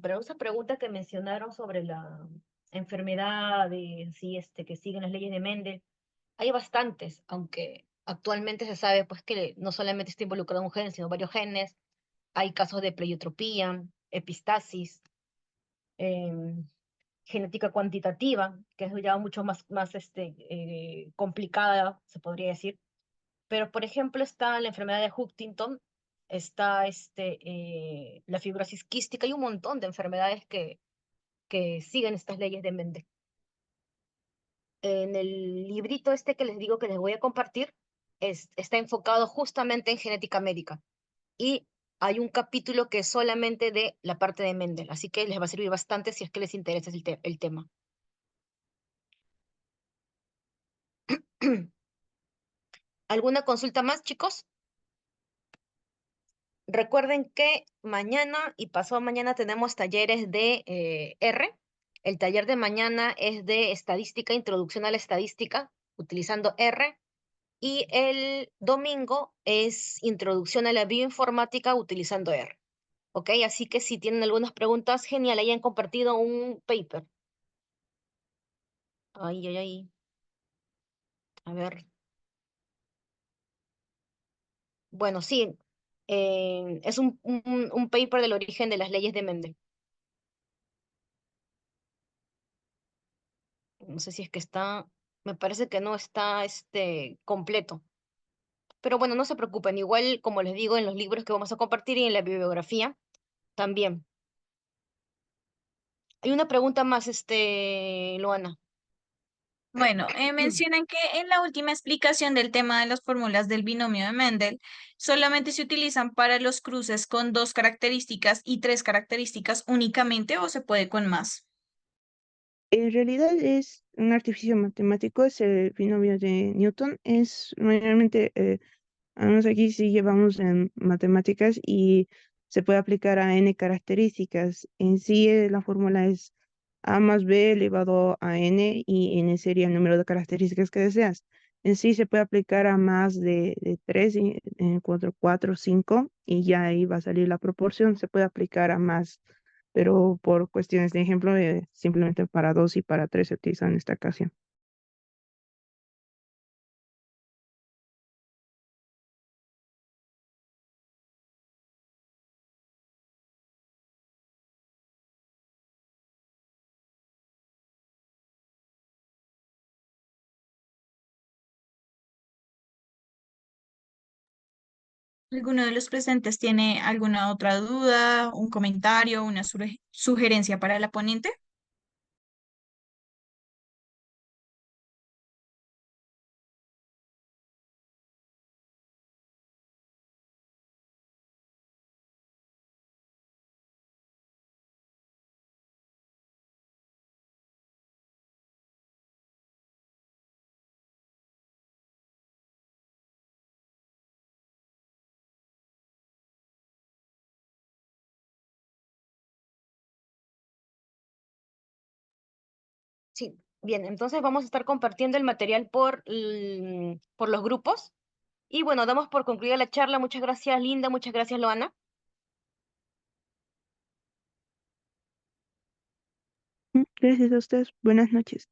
pero esa pregunta que mencionaron sobre la enfermedad de sí, que siguen las leyes de Mendel, hay bastantes, aunque actualmente se sabe pues que no solamente está involucrado un gen, sino varios genes. Hay casos de pleiotropía, epistasis, em, genética cuantitativa, que es ya mucho más complicada, se podría decir. Pero, por ejemplo, está la enfermedad de Huntington, está la fibrosis quística y un montón de enfermedades que siguen estas leyes de Mendel. En el librito que les digo que les voy a compartir, está enfocado justamente en genética médica. Y hay un capítulo que es solamente de la parte de Mendel, así que les va a servir bastante si es que les interesa el tema. ¿Alguna consulta más, chicos? Recuerden que mañana y pasado mañana tenemos talleres de R. El taller de mañana es de estadística, introducción a la estadística, utilizando R. Y el domingo es introducción a la bioinformática utilizando R. ¿Ok? Así que si tienen algunas preguntas, genial, hayan compartido un paper. Ay, ay, ay. A ver. Bueno, sí. Es un paper del origen de las leyes de Mendel. No sé si es que está, me parece que no está completo. Pero bueno, no se preocupen, igual como les digo en los libros que vamos a compartir y en la bibliografía también. Hay una pregunta más, Luana. Bueno, mencionan que en la última explicación del tema de las fórmulas del binomio de Mendel, solamente se utilizan para los cruces con dos características y tres características únicamente o se puede con más. En realidad es un artificio matemático, es el binomio de Newton. Es mayormente, además aquí sí llevamos en matemáticas y se puede aplicar a n características. En sí la fórmula es a más b elevado a n y n sería el número de características que deseas. En sí se puede aplicar a más de 3, 4, 5 y ya ahí va a salir la proporción. Se puede aplicar a más, pero por cuestiones de ejemplo, simplemente para 2 y para 3 se utiliza en esta ocasión. ¿Alguno de los presentes tiene alguna otra duda, un comentario, una sugerencia para la ponente? Sí, bien, entonces vamos a estar compartiendo el material por los grupos. Y bueno, damos por concluida la charla. Muchas gracias, Linda. Muchas gracias, Loana. Gracias a ustedes. Buenas noches.